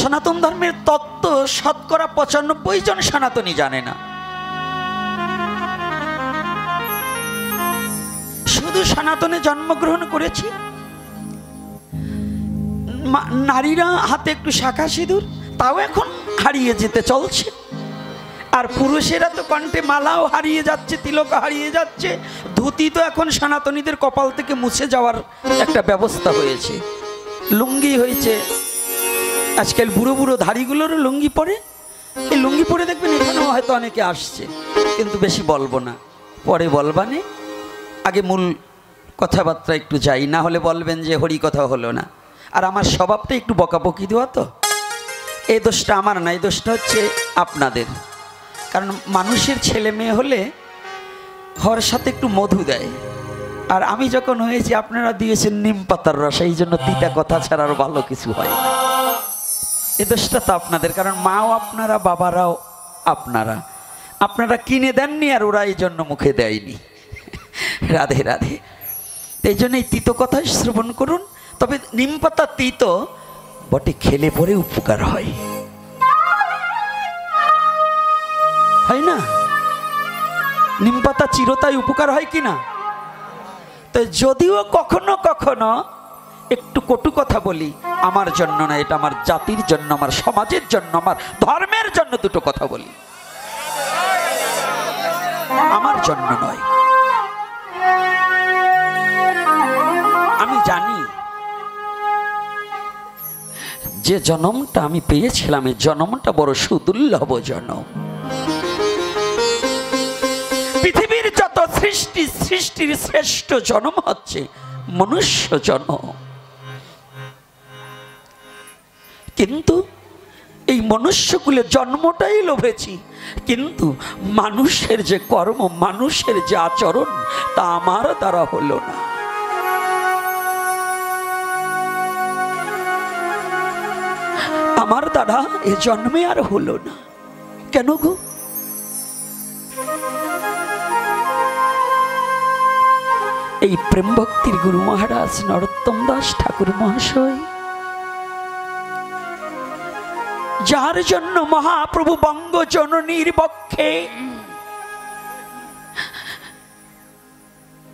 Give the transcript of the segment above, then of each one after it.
সনাতন ধর্মের তত্ত্ব শতকরা 95 জন সনাতনী জানে না। শুধু সনাতনে জন্মগ্রহণ করেছি, নারীরা হাতে একটু শাখা সিঁদুর তাও এখন হারিয়ে যেতে চলছে, আর পুরুষেরা তো কণ্ঠে মালাও হারিয়ে যাচ্ছে, তিলক হারিয়ে যাচ্ছে, ধুতি তো এখন সনাতনীদের কপাল থেকে মুছে যাওয়ার একটা ব্যবস্থা হয়েছে, লুঙ্গি হয়েছে। আজকাল বুড়ো বুড়ো ধাড়িগুলোরও লুঙ্গি পরে, এই লুঙ্গি পরে দেখবেন এখানেও হয়তো অনেকে আসছে, কিন্তু বেশি বলবো না, পরে বলবানে, আগে মূল কথাবার্তা একটু যাই, না হলে বলবেন যে হরি কথা হলো না। আর আমার স্বভাবটা একটু বকাবকি দেওয়া, তো এই দোষটা আমার না, এই দোষটা হচ্ছে আপনাদের। কারণ মানুষের ছেলে মেয়ে হলে হওয়ার সাথে একটু মধু দেয়, আর আমি যখন হয়েছি আপনারা দিয়েছেন নিম পাতার রস, এই জন্য তিতা কথা ছাড়া আর ভালো কিছু হয় না। এই দোষটা তো আপনাদের, কারণ মাও আপনারা, বাবারাও আপনারা, আপনারা কিনে দেননি আর ওরা এই জন্য মুখে দেয়নি। রাধে রাধে। এই জন্য এই তিতো কথা শ্রবণ করুন। তবে নিম পাতা তিতো বটে, খেলে পরে উপকার হয়, হয় না? নিম পাতা চিরতাই উপকার হয় কি না? তো যদিও কখনো কখনো একটু কটু কথা বলি, আমার জন্য না, এটা আমার জাতির জন্য, আমার সমাজের জন্য, আমার ধর্মের জন্য দুটো কথা বলি, আমার জন্য নয়। আমি জানি যে জন্মটা আমি পেয়েছিলাম, এই জন্মটা বড় সুদুর্লভ জন্ম। পৃথিবীর যত সৃষ্টি, সৃষ্টির শ্রেষ্ঠ জন্ম হচ্ছে মনুষ্য জন্ম। কিন্তু এই মনুষ্যকুলে জন্মটাই লোভেছি, কিন্তু মানুষের যে কর্ম, মানুষের যে আচরণ, তা আমার দ্বারা হলো না। আমার দ্বারা এ জন্মে আর হলো না। কেন গো? এই প্রেম ভক্তির গুরু মহারাজ নরোত্তম দাস ঠাকুর মহাশয়, যার জন্য মহাপ্রভু বঙ্গ জননীর বক্ষে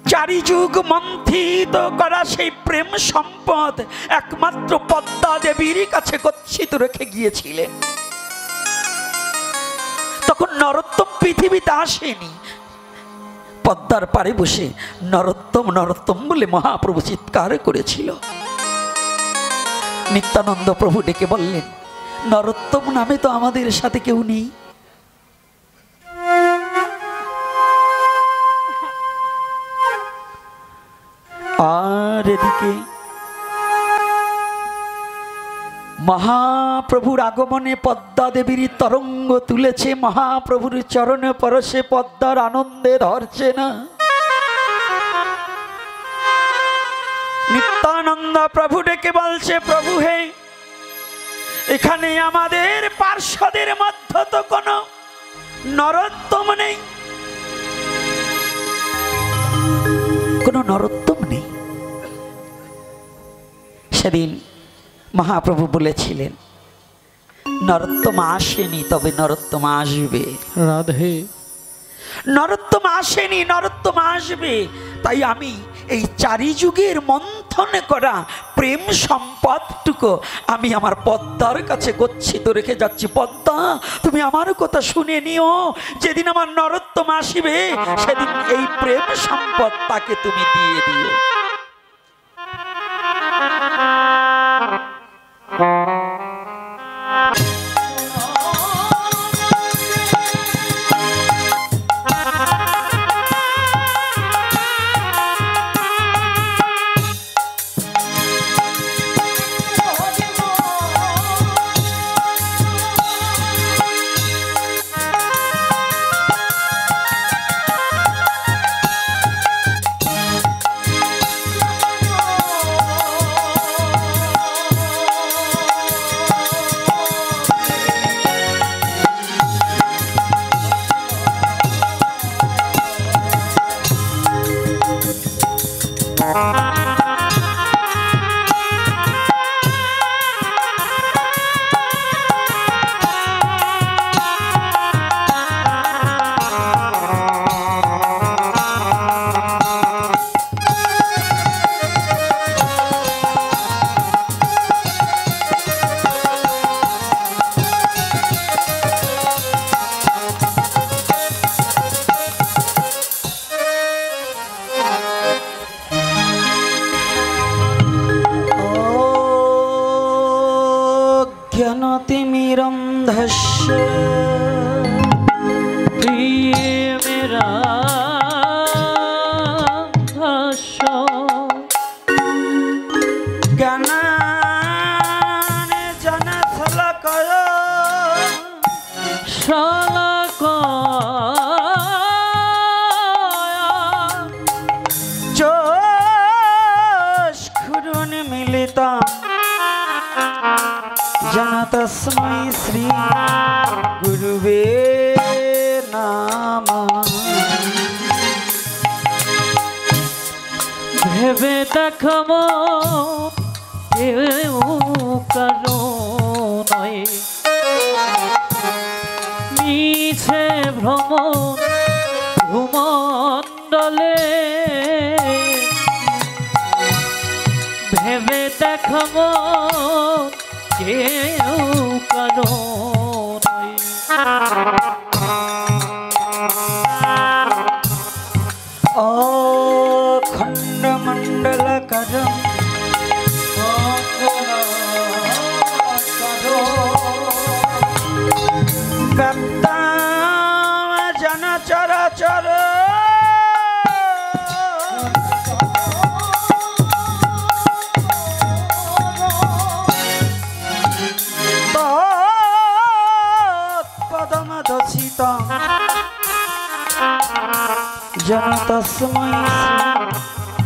চারি যুগ মন্থিত করা সেই প্রেম সম্পদ একমাত্র পদ্মা দেবীর কাছে গচ্ছিত রেখে গিয়েছিলেন, তখন নরোত্তম পৃথিবীতে আসেনি। পদ্মার পারে বসে নরোত্তম নরোত্তম বলে মহাপ্রভু চিৎকার করেছিল। নিত্যানন্দ প্রভু ডেকে বললেন, নরোত্তম নামে তো আমাদের সাথে কেউ নেই। আর এদিকে মহাপ্রভুর আগমনে পদ্মা দেবীর তরঙ্গ তুলেছে, মহাপ্রভুর চরণে পরশে পদ্মার আনন্দে ধরছে না। নিত্যানন্দ প্রভু ডেকে বলছে, প্রভু হে, এখানে আমাদের পার্শ্বদের মধ্যে তো কোনো নরোত্তম নেই, কোনো নরোত্তম নেই। সেদিন মহাপ্রভু বলেছিলেন, নরোত্তম আসেনি, তবে নরোত্তম আসবে। রাধে। নরোত্তম আসেনি, নরোত্তম আসবে। তাই আমি এই চারি যুগের মন্থন করা প্রেম সম্পদটুকু আমি আমার পদ্মার কাছে গচ্ছিত রেখে যাচ্ছি। পদ্মা, তুমি আমার কথা শুনে নিও, যেদিন আমার নরোত্তম আসিবে সেদিন এই প্রেম সম্পদ তাকে তুমি দিয়ে দিও। ज्ञानतिमिरन्धस्य प्रियमिरान्धस्य ज्ञानाने जनशलाकया चक्षुरुन्मीलितं येन तस्मै श्री गुरुवे नमः। ভেবে দেখো কেউ কারো নয় মিছে ভ্রমণ ভূমণ্ডলে ভেবে দেখো কেউ কারো নয় अखण्डमण्डलकरं व्याप्तं जन चराचर तत्पदमधसितं येन तस्मै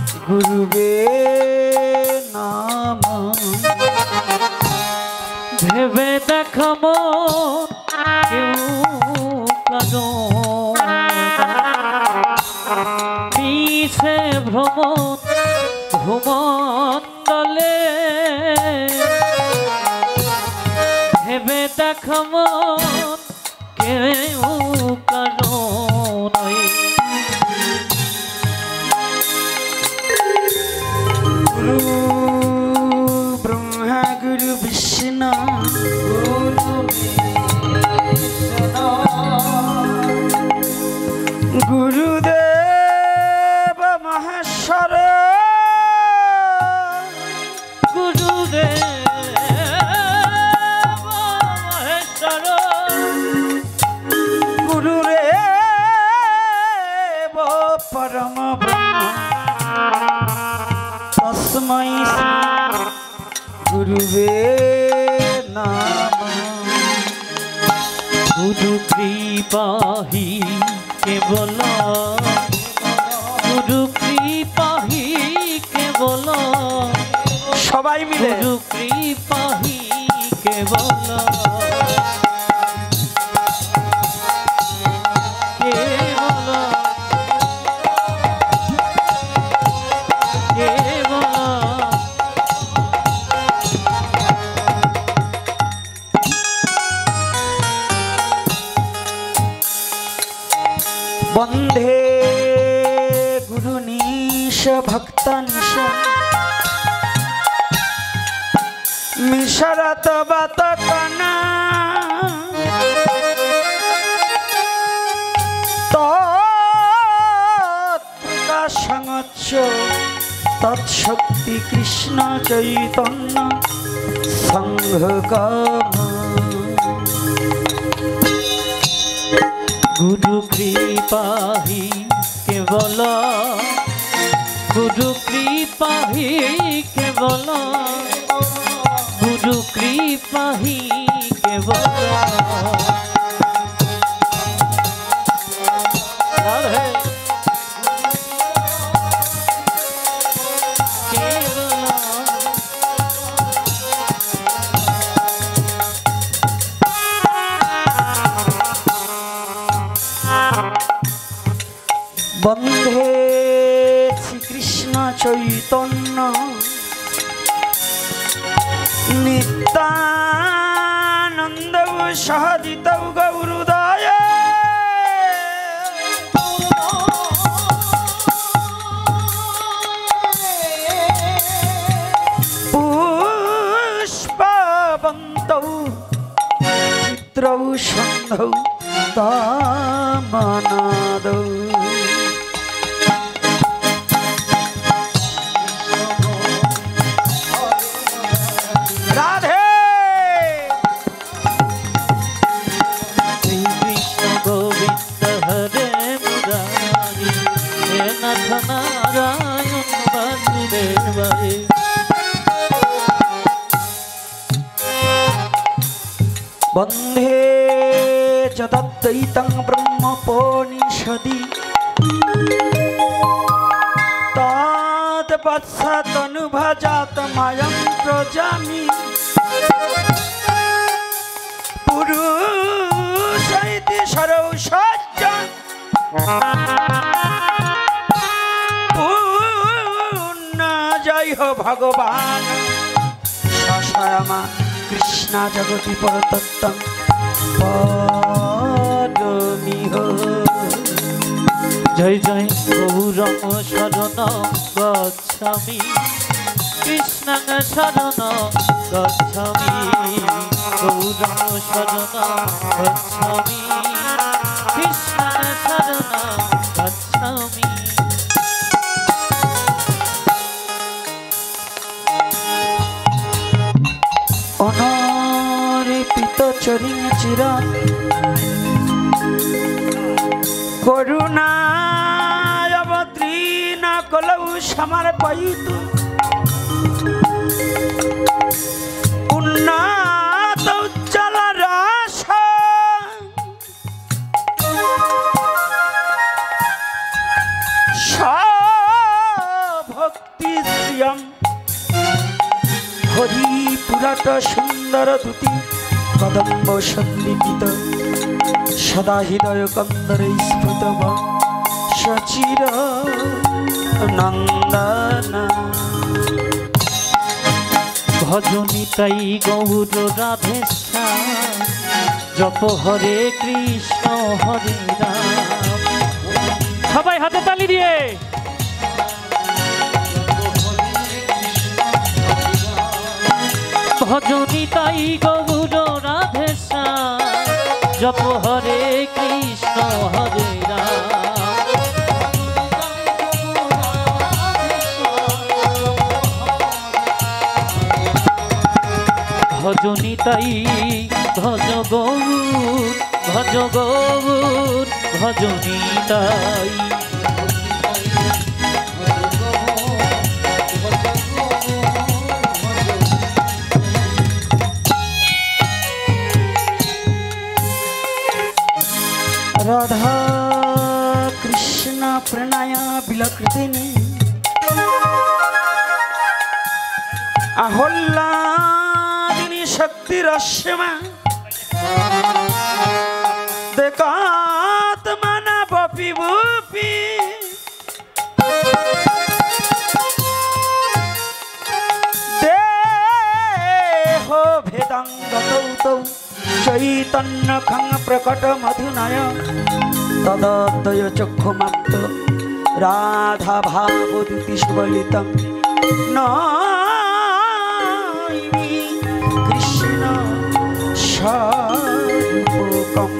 श्री गुरुवे नमः। ভেবে দেখো কেউ কারো মিছে ভ্রমণ ভূমণ্ডলে ভেবে দেখো কেউ কারো নয় गुरु ब्रह्मा गुरु विष्णु गुरुदेव महेश्वर गुरुरेव परम ब्रह्म तस्मै श्री गुरुवे नमः। गुरु कृपा ही केवल गुरु कृपा ही केवल सबाई मिले गुरु कृपा ही केवल केवल केवल वंदे गुरुनीश भक्तांश मिशरत बतकना तत्प्रकाशंच तत्शक्ति कृष्ण चैतन्य संघकाम। गुरु कृपा ही केवल गुरु कृपा ही केवल गुरु कृपा ही केवल राधे वंदे श्री कृष्ण चैतन्य नित्यानंद सहजित गौरदाय पुष्पवन्तौ चित्रौ सन्धौ तामनादौ। राधे বন্ধে যদদ্বৈতং ব্রহ্মোপনিষদি তৎপশ্চাদনুভজাত মায়ং প্রজামি পুরুষাইতি সরৌষজ্জ পূর্ণ জয় হো ভগবান সশরমা কৃষ্ণ জগতি পরতত্ত্বং পরমিহ। জয় জয় গৌরম শরণ গচ্ছামি কৃষ্ণ শরণ গচ্ছামি গৌরম শরণ গচ্ছামি কৃষ্ণ শরণ গচ্ছামি। অনর্পিত চরিং চির করুণায় অবতীর্ণ কলৌ সমর্পয়িতু উন্নত উজ্জ্বল রাস ভক্তি শ্রিয়ম হরি পুরাট সুন্দর দুতি কদম্ব সন্নিপিত সদা হৃদয় কন্দরে স্ফুত সচির নন্দন। ভজনিতাই গৌর রাধেশ্যাম জপ হরে কৃষ্ণ হরে রাম। সবাই হাতে তালি দিয়ে ভজনিতাই গৌর রাধেশ্যাম জপ হরে কৃষ্ণ হরে রাম। ভজনিতাই ভজ গৌর ভজ গৌর ভজনিতাই। রাধা কৃষ্ণ প্রণয় বিলকৃতিনি আহ্লাদিনী শক্তি রস্যমা দেকাত্মনা বপি বুপি দেহ ভেদাঙ্গতৌ চৈতন্য খং প্রকট মধুনয় তদদ্বয় চক্ষুমাপ্ত রাধা ভাবদূতি সুবলিতং নমামি কৃষ্ণ স্বরূপকম।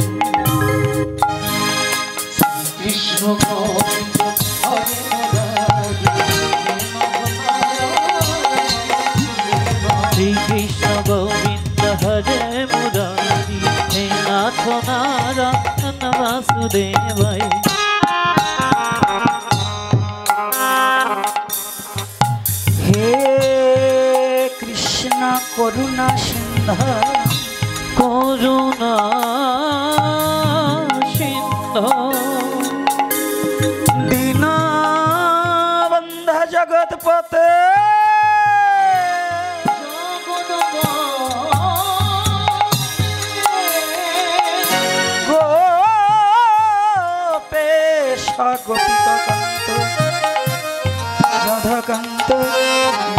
কৃষ্ণ শ্রীকৃষ্ণ গোবিন্দ হরে মুরারি হে নাথ নারায়ণ বাসুদেবায়। হে কৃষ্ণ করুণা সিন্ধ করুণা সিন্ধু দীনবন্ধ জগৎপতে গোপিকান্ত রাধাকান্ত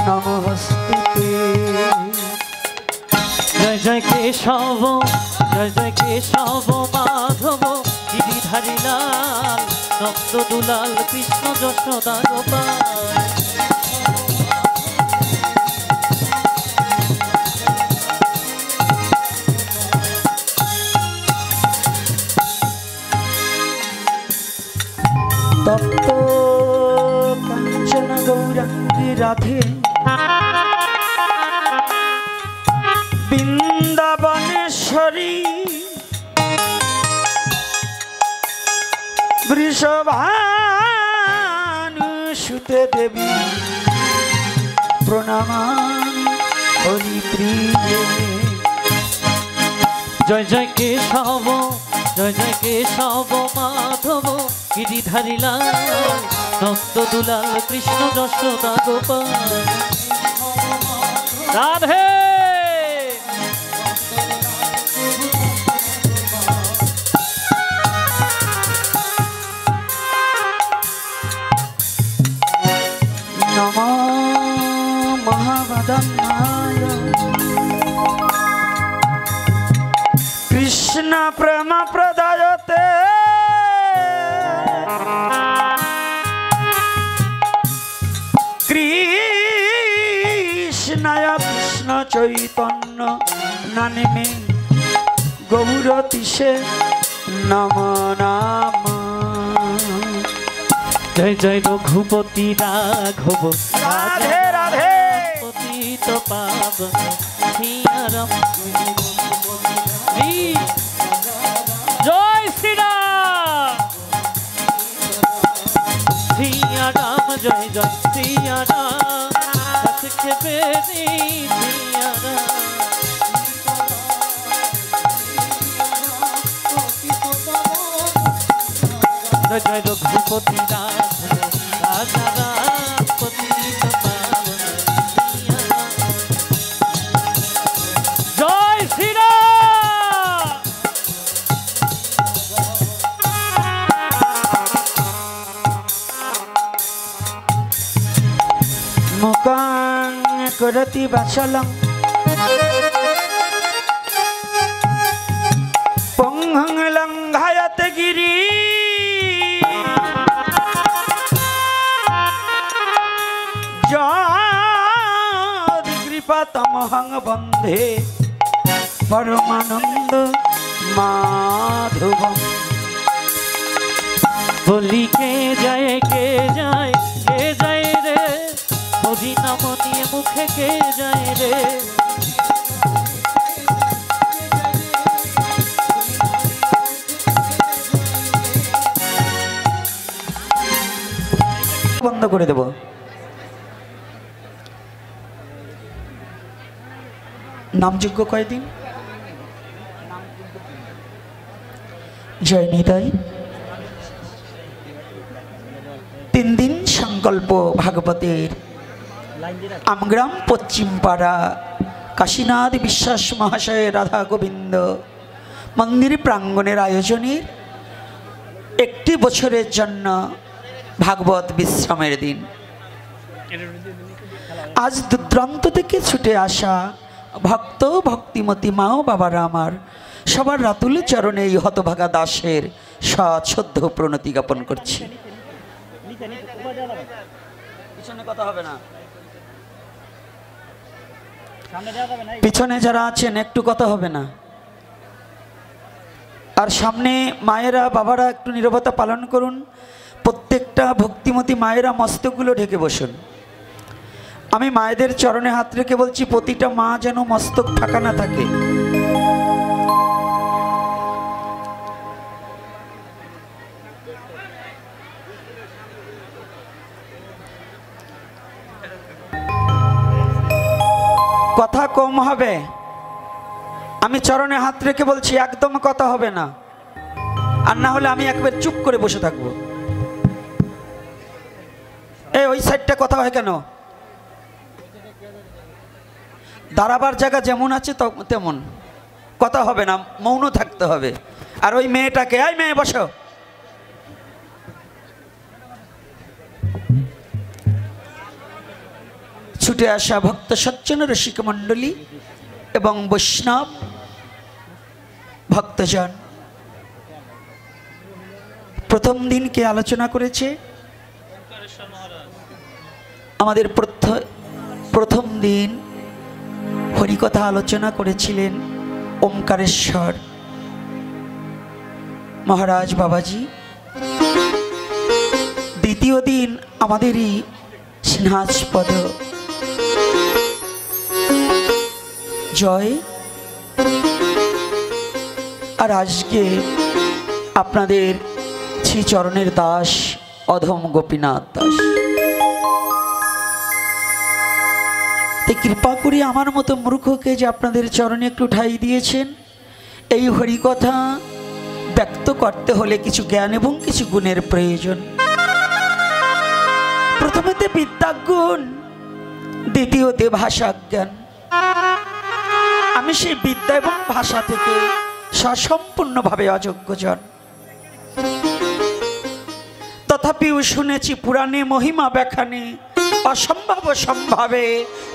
নমস্তুতে। জয় জয় কেশব জয় জয় কেশব মাধব গিরিধারী লাল নন্দ দুলাল কৃষ্ণ যশোদা গোপাল। তপ্ত কাঞ্চন গৌরাঙ্গী রাধে বৃন্দাবনেশ্বরী বৃষভানুসুতে দেবী প্রণামামি হরিপ্রিয়ে। জয় জয় কেশব, জয় জয় কেশব মাধব গিরিধারী লাল, নন্দ দুলাল কৃষ্ণ যশোদা গোপাল। রাধে নমো মহাবদনায় কৃষ্ণ প্রেম প্রদায়তে কৃষ্ণায় কৃষ্ণ চৈতন্য নামে গৌরতিষে নম নাম। জয় জয় রঘুপতি রাঘব, রাধে রাধে পতিত পাবন সিয়ারাম। জয় শ্রীরাম, সিয়ারাম জয় জয় সিয়ারাম, সখে বেরি সিয়ারাম। জয় জয় রঘুপতি রাঘব, রাজা রাম পতিত পাবন সিয়ারাম। জয় শ্রীরাম। মুকাং করতি বাচলং পঙ্গং লঙ্ঘায়ত গিরি যদি কৃপা তমহং বন্ধে পরমানন্দ মাধব। বলি কে যায় কে যায় কে যায় রে, হরি নাম নিয়ে মুখে কে যায় রে। বন্ধ করে দেব। নামযোগ্য কয়দিন? জয় নিতাই। 3 দিন সংকল্প ভাগবতের আমগ্রাম পশ্চিমপাড়া কাশীনাথ বিশ্বাস মহাশয় রাধা গোবিন্দ মন্দির প্রাঙ্গণের আয়োজনের 1 বছরের জন্য ভাগবত বিশ্রামের দিন। আজ দূরান্ত থেকে ছুটে আসা ভক্ত ভক্তিমতী মা ও বাবারা আমার সবার রাতুল চরণে এই হতভাগা দাসের সশ্রদ্ধ প্রণতি জ্ঞাপন করছি। পিছনে যারা আছেন একটু কথা হবে না, আর সামনে মায়েরা বাবারা একটু নীরবতা পালন করুন। প্রত্যেকটা ভক্তিমতী মায়েরা মস্তকগুলো ঢেকে বসুন। আমি মায়েদের চরণে হাত রেখে বলছি, প্রতিটা মা যেন মস্তক ফাঁকা না থাকে। কথা কম হবে, আমি চরণে হাত রেখে বলছি, একদম কথা হবে না, আর না হলে আমি একবার চুপ করে বসে থাকবো। এই ওই সাইডটা কথা হয় কেন? দাঁড়াবার জায়গা যেমন আছে তেমন কথা হবে না, মৌন থাকতে হবে। আর ওই মেয়েটাকে, এই মেয়ে বসো। ছুটে আসা ভক্ত সজ্জন রসিক মণ্ডলী এবং বৈষ্ণব ভক্তজন প্রথম দিনকে আলোচনা করেছে। আমাদের প্রথম দিন হরিকথা আলোচনা করেছিলেন ওমকারেশ্বর মহারাজ বাবাজি। দ্বিতীয় দিন আমাদেরই সিংহাসপদ জয়, আর আজকে আপনাদের শ্রীচরণের দাস অধম গোপীনাথ দাস। তাই কৃপা করে আমার মতো মূর্খকে যে আপনাদের চরণে একটু ঠাঁই দিয়েছেন, এই হরিকথা ব্যক্ত করতে হলে কিছু জ্ঞান এবং কিছু গুণের প্রয়োজন। প্রথমেতে বিদ্যাগুণ, দ্বিতীয়তে ভাষা জ্ঞান। আমি সেই বিদ্যা এবং ভাষা থেকে সসম্পূর্ণভাবে অযোগ্যজন। তথাপিও শুনেছি পুরাণে মহিমা ব্যাখ্যানে অসম্ভব সম্ভাবে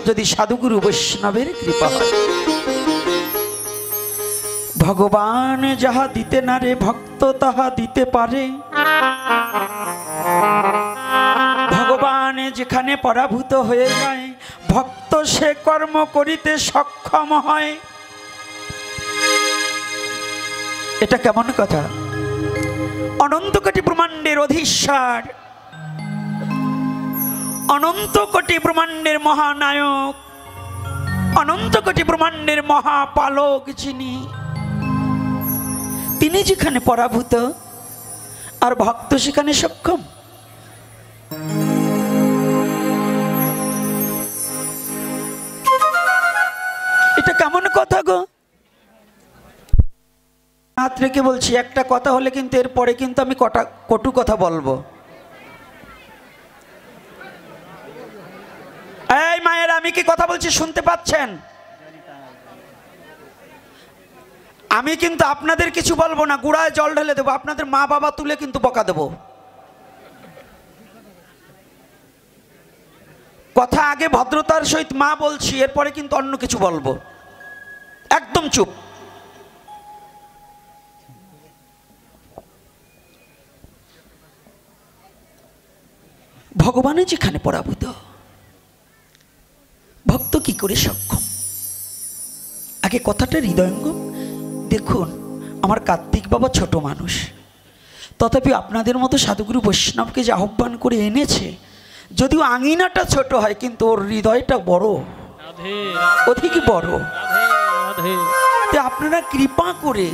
যদি সাধুগুরু বৈষ্ণবের কৃপা হয়। ভগবান যাহা দিতে না রে ভক্ত তাহা দিতে পারে। ভগবান যেখানে পরাভূত হয়ে যায় ভক্ত সে কর্ম করিতে সক্ষম হয়। এটা কেমন কথা? অনন্ত কোটি ব্রহ্মাণ্ডের অধীশ্বর, অনন্ত কোটি ব্রহ্মাণ্ডের মহানায়ক, অনন্ত কোটি ব্রহ্মাণ্ডের মহাপালক যিনি, তিনি যেখানে পরাভূত আর ভক্ত সেখানে সক্ষম। এটা কেমন কথা গো? হাত রেখে বলছি, একটা কথা হলে কিন্তু এরপরে কিন্তু আমি কটু কথা বলবো। এই মায়ের, আমি কি কথা বলছি শুনতে পাচ্ছেন? আমি কিন্তু আপনাদের কিছু বলবো না, গুড়ায় জল ঢেলে দেবো, আপনাদের মা বাবা তুলে কিন্তু বকা দেবো। কথা আগে ভদ্রতার সহিত মা বলছি, এরপরে কিন্তু অন্য কিছু বলবো। একদম চুপ। ভগবানের যেখানে পরাভূত ভক্ত কি করে সক্ষম? আগে কথাটা হৃদয়ঙ্গম। দেখুন, আমার কার্তিক বাবা ছোট মানুষ, তথাপি আপনাদের মতো সাধুগুরু বৈষ্ণবকে যে আহ্বান করে এনেছে, যদিও আঙিনাটা ছোট হয় কিন্তু ওর হৃদয়টা বড়, অধিক বড়। আপনারা কৃপা করে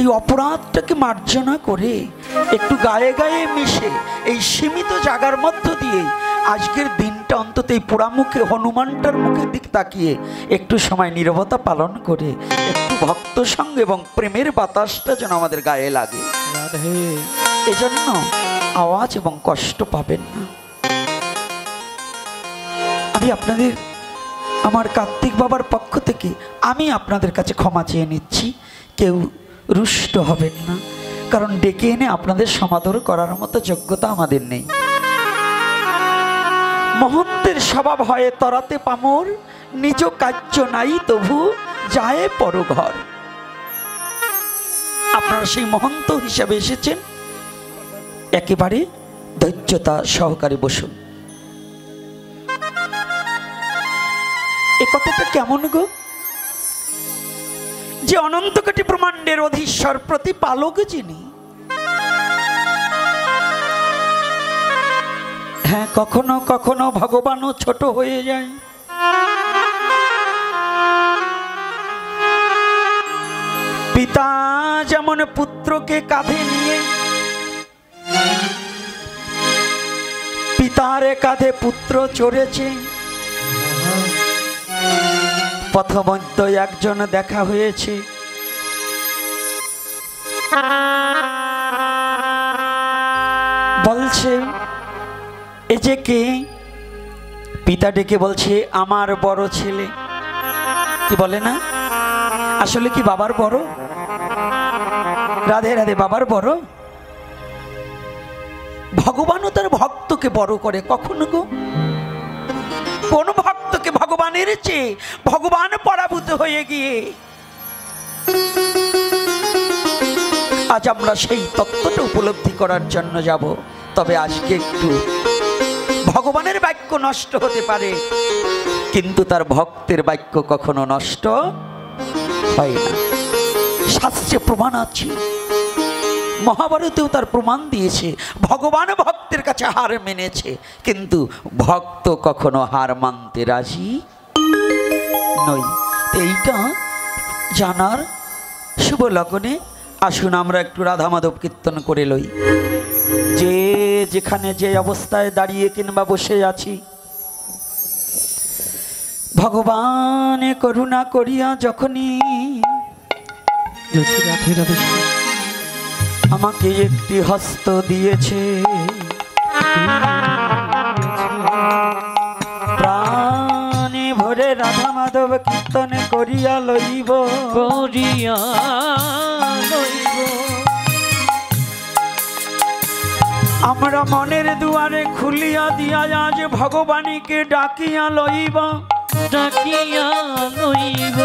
এই অপরাধটাকে মার্জনা করে একটু গায়ে গায়ে মিশে এই সীমিত জায়গার মধ্য দিয়ে আজকের দিনটা অন্তত এই পোড়ামুখে হনুমানটার মুখের দিক তাকিয়ে একটু সময় নীরবতা পালন করে একটু ভক্ত সঙ্গ এবং প্রেমের বাতাসটা যেন আমাদের গায়ে লাগে, এজন্য আওয়াজ এবং কষ্ট পাবেন না। আমি আপনাদের, আমার কার্তিক বাবার পক্ষ থেকে আমি আপনাদের কাছে ক্ষমা চেয়ে নিচ্ছি। কেউ রুষ্ট হবেন না, কারণ ডেকে এনে আপনাদের সমাদর করার মতো যোগ্যতা আমাদের নেই। মহন্তের স্বভাব হয় তরাতে পামর, নিজ কার্য নাই তবু যায় পরঘর। আপনারা সেই মহন্ত হিসাবে এসেছেন, একেবারে ধৈর্যতা সহকারে বসুন। এ কথাটা কেমন গো? যে অনন্ত কোটি ব্রহ্মাণ্ডের অধীশ্বর প্রতিপালক যিনি, হ্যাঁ, কখনো কখনো ভগবানও ছোট হয়ে যায়। পিতা যেমন পুত্রকে কাঁধে নিয়ে, পিতার কাঁধে পুত্র চড়েছে। পথমধ্য একজন দেখা হয়েছে, বলছে এ যে কে? পিতা ডেকে বলছে আমার বড় ছেলে। কি বলে না? আসলে কি বাবার বড়? রাধে রাধে, বাবার বড়। ভগবানও তার ভক্তকে বড় করে কখনো গো? কোন ভক্তকে ভগবানের চেয়ে ভগবান পরাভূত হয়ে গিয়ে আজ আমরা সেই তত্ত্বটা উপলব্ধি করার জন্য যাব। তবে আজকে একটু ভগবানের বাক্য নষ্ট হতে পারে, কিন্তু তার ভক্তের বাক্য কখনো নষ্ট হয় না। শাস্ত্রে প্রমাণ আছে, মহাভারতেও তার প্রমাণ দিয়েছে। ভগবান ভক্তের কাছে হার মেনেছে, কিন্তু ভক্ত কখনো হার মানতে রাজি নই। এইটা জানার শুভ লগনে আসুন আমরা একটু রাধা মাধব কীর্তন করে লই। যে যেখানে যে অবস্থায় দাঁড়িয়ে কিংবা বসে আছি, ভগবান করুণা করিয়া যখনই রাধে রাধে। আমাকে একটি হস্ত দিয়েছে, প্রাণে ভরে রাধা মাধব কীর্তনে করিয়া লইব, করিয়া লইব। আমরা মনের দুয়ারে খুলিয়া দিয়া আজ ভগবানীকে ডাকিয়া লইব, ডাকিয়া লইব।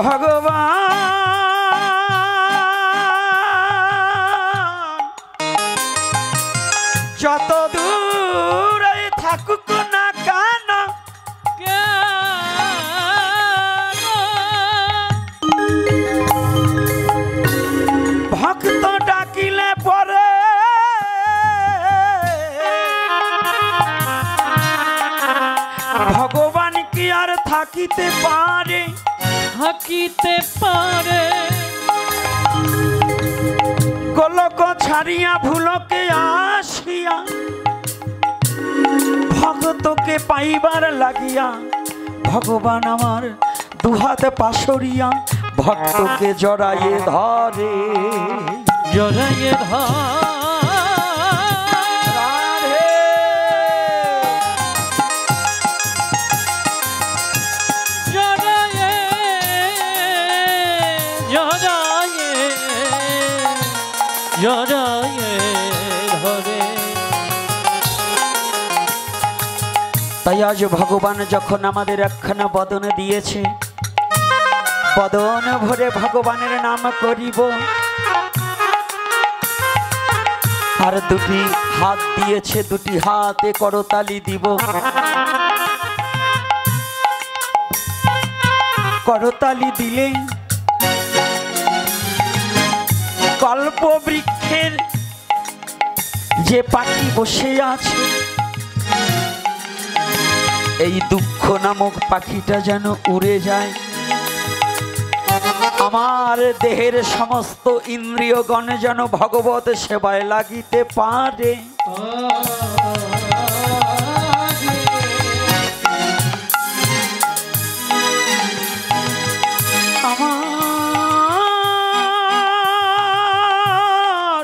ভগবান যত দূরে থাকুক না কেন, ভক্ত ডাকিলে পরে ভগবান কি আর থাকিতে পারে, থাকিতে পারে। গোলক ছাড়িয়া ভুলকে আসিয়া ভক্তকে পাইবার লাগিয়া ভগবান আমার দুহাতে পাশরিয়া ভক্তকে জড়াইয়ে ধরে, জড়াইয়ে ধরে। তাই আজ ভগবান যখন আমাদের একখানা বদন দিয়েছে, বদন ভরে ভগবানের নাম করিব, আর দুটি হাত দিয়েছে, দুটি হাতে করতালি দিব। করতালি দিলে কল্প বৃক্ষের যে পাখি বসে আছে, এই দুঃখ নামক পাখিটা যেন উড়ে যায়, আমার দেহের সমস্ত ইন্দ্রিয়গণ যেন ভগবত সেবায় লাগিতে পারে। আমার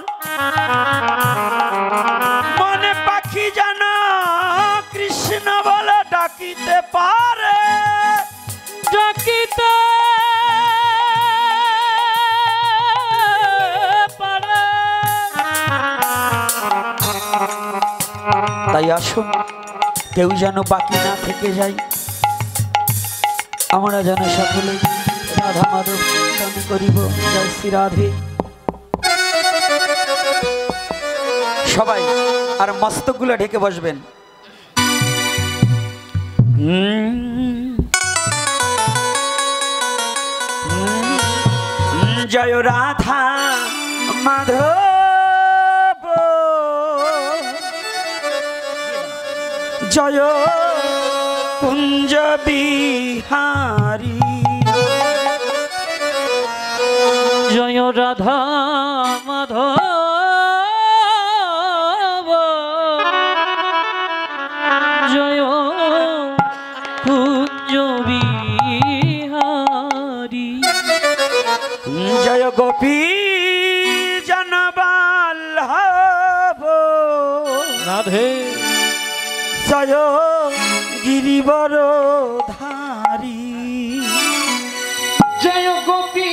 মনে পাখি যেন কৃষ্ণ বলে ডাকিতে পারে, ডাকিতে পারে। তাই আসুন কেউ যেন বাকি না থেকে যাই, আমরা যেন সকলে রাধা মাধব কীর্তন করিব। জয় শ্রী রাধে। সবাই আর মস্তকগুলো ঢেকে বসবেন। জয় রাধা মাধব, জয় কুঞ্জ বিহারী, জয় রাধা মাধব, জয় কুঞ্জ বিহারী, জয় গোপী জনবল্লভ, রাধে জয় গিরিবরধারী, জয় গোপী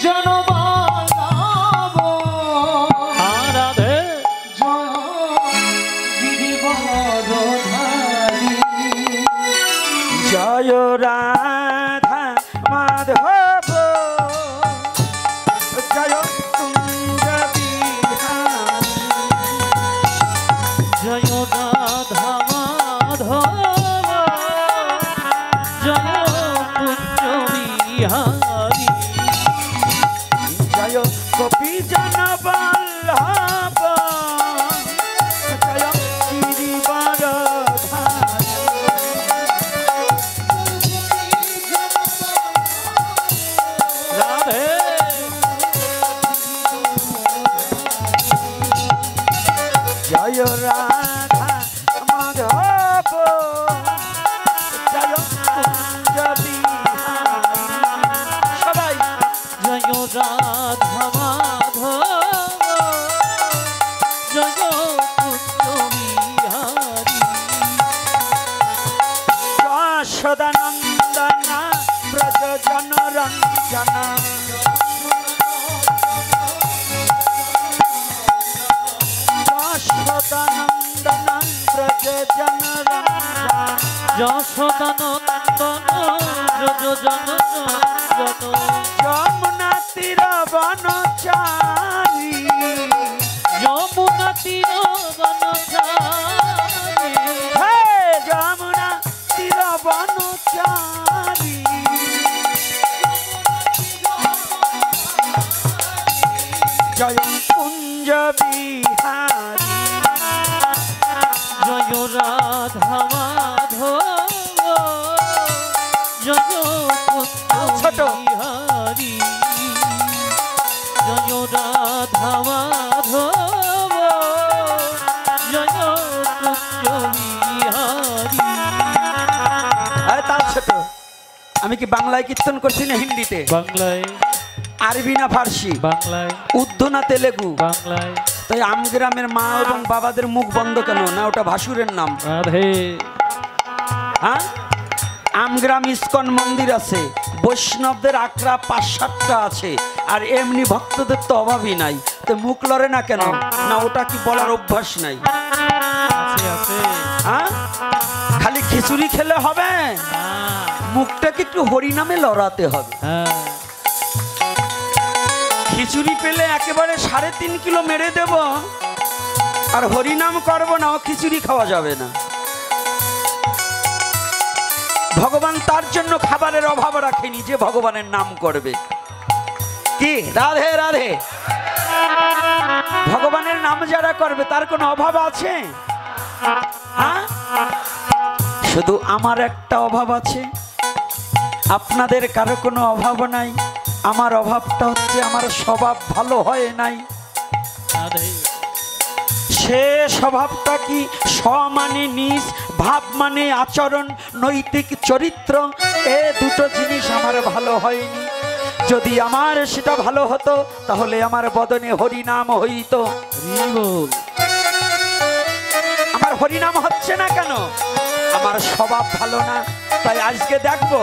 জনবল্লভ, রাধে জয় গিরিবরধারী, জয় রাধা মাধব, জয় কুঞ্জ বিহারী, জয় রাধা মাধব, জয় কুঞ্জ বিহারী, জয় গোপী জনবল্লভ, জয় গিরিবরধারী, রাধে জয় রাধা মাধব, জয় কুঞ্জ বিহারী, জানা যশোদানন্দন ব্রজ জনরঞ্জন যশোদানন্দন ব্রজ জনরঞ্জন যমুনা তীর বনচারী যমুনা তীর বনচারী হে যমুনা তীর বনচারী জয় কুঞ্জ বিহারী জয় রাধা মাধব জয় কুঞ্জ বিহারী জয় রাধা মাধব জয় কুঞ্জ বিহারী। তার ছোট আমি কি বাংলায় কীর্তন করছি না হিন্দিতে? বাংলায়। আরবি না ফার্সি? বাংলায়। উর্দু না তেলেগু? বাংলায়। তাই আমগ্রামের মা এবং বাবাদের মুখ বন্ধ কেন? না ওটা ভাসুরের নাম। রাধে। হ্যাঁ, আমগ্রাম ইস্কন মন্দির আছে, বৈষ্ণবদের আখড়া ৫-৭টা আছে, আর এমনি ভক্তদের তো অভাবই নাই। তো মুখ লড়ে না কেন? না ওটা কি বলার অভ্যাস নাই? হ্যাঁ, খালি খিচুড়ি খেলে হবে? মুখটাকে একটু হরিনামে লড়াতে হবে। খিচুড়ি পেলে একেবারে ৩.৫ কিলো মেরে দেব, আর হরিনাম করবো না, ও খিচুড়ি খাওয়া যাবে না। ভগবান তার জন্য খাবারের অভাব রাখেনি যে ভগবানের নাম করবে। কি রাধে রাধে? ভগবানের নাম যারা করবে তার কোনো অভাব আছে? হ্যাঁ, শুধু আমার একটা অভাব আছে, আপনাদের কারো কোনো অভাব নাই। আমার অভাবটা হচ্ছে আমার স্বভাব ভালো হয় নাই। সে স্বভাবটা কি? স মানে নিজ, ভাব মানে আচরণ, নৈতিক চরিত্র, এ দুটো জিনিস আমার ভালো হয়নি। যদি আমার সেটা ভালো হতো তাহলে আমার বদনে হরিনাম হইত। আমার হরিনাম হচ্ছে না কেন? আমার স্বভাব ভালো না। তাই আজকে দেখবো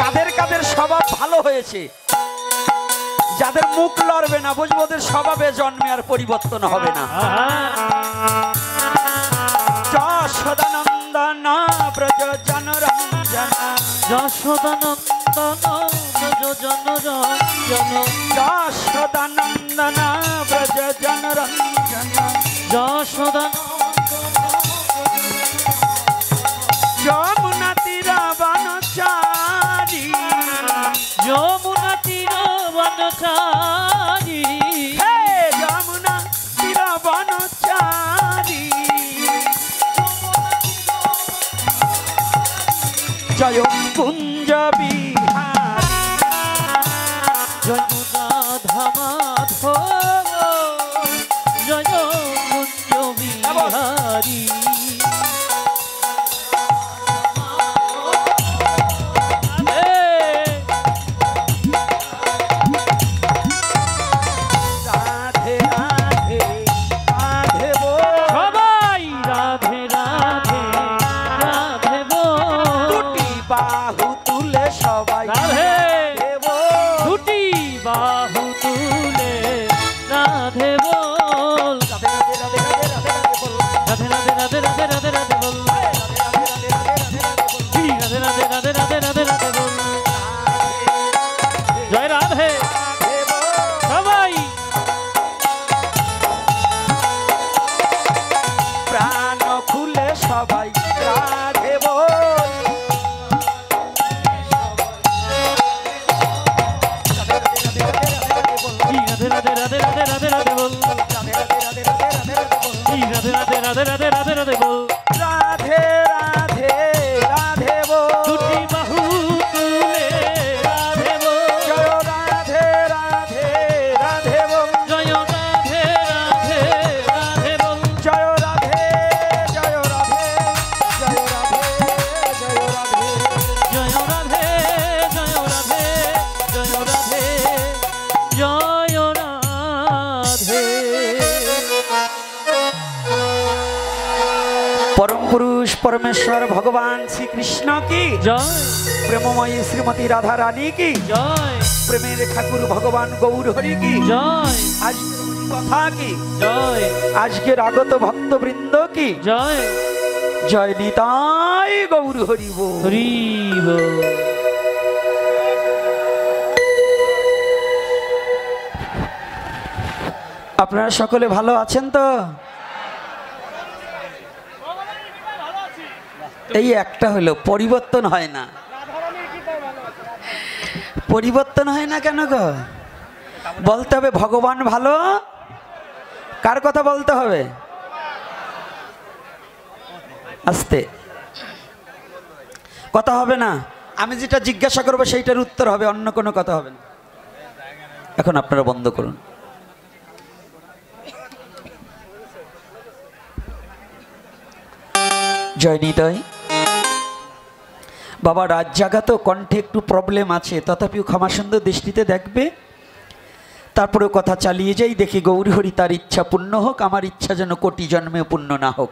কাদের কাদের স্বভাব ভালো হয়েছে। যাদের মুখ লড়বে না বুঝবো ওদের স্বভাবে জন্মে আর পরিবর্তন হবে না। যশোদানন্দন ব্রজ জনরঞ্জন যশোদানন্দন ব্রজ জনরঞ্জন যশোদানন্দন ব্রজ জনরঞ্জন যমুনা তীর বনচারী যমুনা তীর বনচারী হে যমুনা তীর বনচারী জয় কুঞ্জ বিহারী জয় রাধা মাধব জয় কুঞ্জ বিহারী। परमेश्वर भगवान श्री कृष्ण की जय प्रेममयी श्रीमती राधा रानी की जय प्रेमेर ठाकुर भगवान गौर हरि की जय आज कथा की जय आज के आगत भक्त वृंद की जय जय निताय गौर हरि बोल। हरि बोल। আপনারা সকলে ভালো আছেন তো? এই একটা হলো পরিবর্তন হয় না। পরিবর্তন হয় না কেন গো? বলতে হবে ভগবান ভালো। কার কথা বলতে হবে? আস্তে কথা হবে না। আমি যেটা জিজ্ঞাসা করবো সেইটার উত্তর হবে, অন্য কোনো কথা হবে না। এখন আপনারা বন্ধ করুন। জয় নিতাই। বাবা রাত জাগা তো, কণ্ঠে একটু প্রবলেম আছে, তথাপিও ক্ষমা সুন্দর দৃষ্টিতে দেখবে। তারপরেও কথা চালিয়ে যাই, দেখি গৌরী হরি তার ইচ্ছা পূর্ণ হোক, আমার ইচ্ছা যেন কোটি জন্মে পূর্ণ না হোক।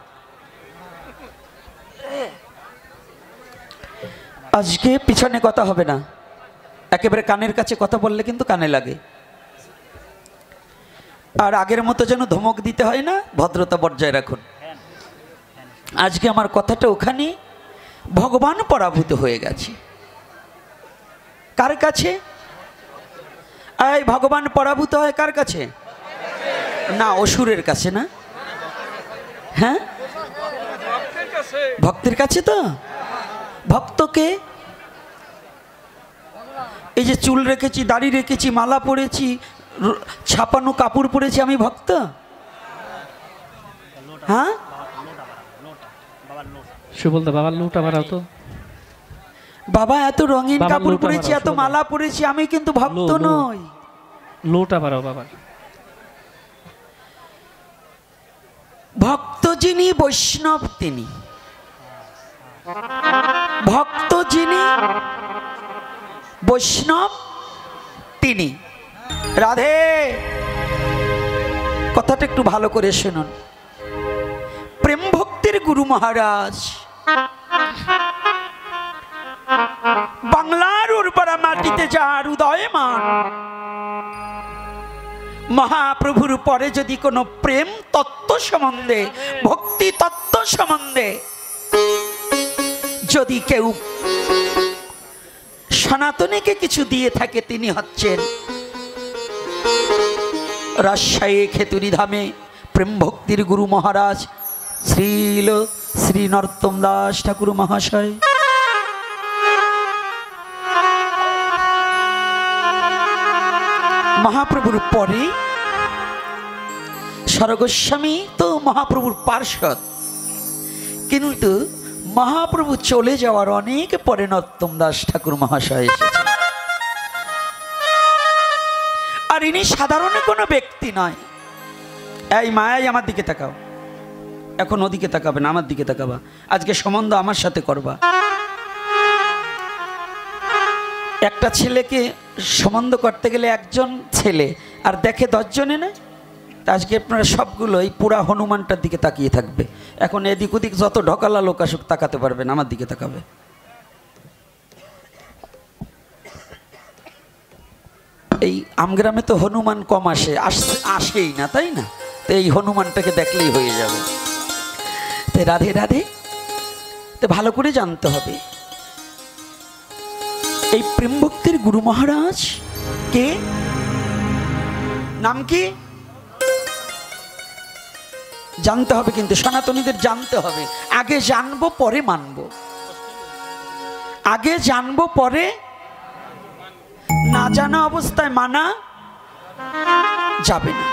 আজকে পিছনে কথা হবে না, একেবারে কানের কাছে কথা বললে কিন্তু কানে লাগে। আর আগের মতো যেন ধমক দিতে হয় না, ভদ্রতা বজায় রাখুন। আজকে আমার কথাটা ওখানে ভগবান পরাভূত হয়ে গেছে। কার কাছে? এই ভগবান পরাভূত হয় কার কাছে? না, অসুরের কাছে না। হ্যাঁ, ভক্তের কাছে। তো ভক্তকে এই যে চুল রেখেছি, দাড়ি রেখেছি, মালা পরেছি, ছাপানো কাপড় পরেছি, আমি ভক্ত? হ্যাঁ, সুবলদা বাবার লোটা বাড়াও তো। বাবা এত রঙিন কাপড় পরেছি, এত মালা পরেছি, আমি কিন্তু ভক্ত নই। লোটা বাড়াও বাবার। ভক্ত যিনি বৈষ্ণব তিনি, ভক্ত যিনি বৈষ্ণব তিনি। রাধে, কথাটা একটু ভালো করে শুনুন। প্রেম ভক্তির গুরু মহারাজ বাংলার উর্বরা মাটিতে যার উদয়মান, মহাপ্রভুর পরে যদি কোনো প্রেম তত্ত্ব সম্বন্ধে, ভক্তি তত্ত্ব সম্বন্ধে যদি কেউ সনাতনীকে কিছু দিয়ে থাকে, তিনি হচ্ছেন রাজশাহী খেতুরি ধামে প্রেম ভক্তির গুরু মহারাজ শ্রীল শ্রী নরোত্তম দাস ঠাকুর মহাশয়। মহাপ্রভুর পরে স্বর্গস্বামী তো মহাপ্রভুর পার্ষদ, কিন্তু মহাপ্রভু চলে যাওয়ার অনেক পরে নরোত্তম দাস ঠাকুর মহাশয় এসেছেন। আর ইনি সাধারণ কোনো ব্যক্তি নয়। এই মায়াই আমার দিকে তাকাও, এখন ওদিকে তাকাবে না, আমার দিকে তাকাবা। আজকে সম্বন্ধ আমার সাথে করবা। একটা ছেলেকে সম্বন্ধ করতে গেলে একজন ছেলে আর দেখে 10 জনে না। আজকে আপনারা সবগুলো এই পুরা হনুমানটার দিকে তাকিয়ে থাকবে। এখন এদিক ওদিক যত ঢকালা লোক আসুক তাকাতে পারবে না, আমার দিকে তাকাবে। এই আমগ্রামে তো হনুমান কম আসেই না, তাই না? তো এই হনুমানটাকে দেখলেই হয়ে যাবে। তো রাধে রাধে, তো ভালো করে জানতে হবে এই প্রেম ভক্তির গুরু মহারাজ কে, নাম কি জানতে হবে। কিন্তু সনাতনীদের জানতে হবে। আগে জানবো পরে মানবো, আগে জানবো পরে না জানা অবস্থায় মানা যাবে না।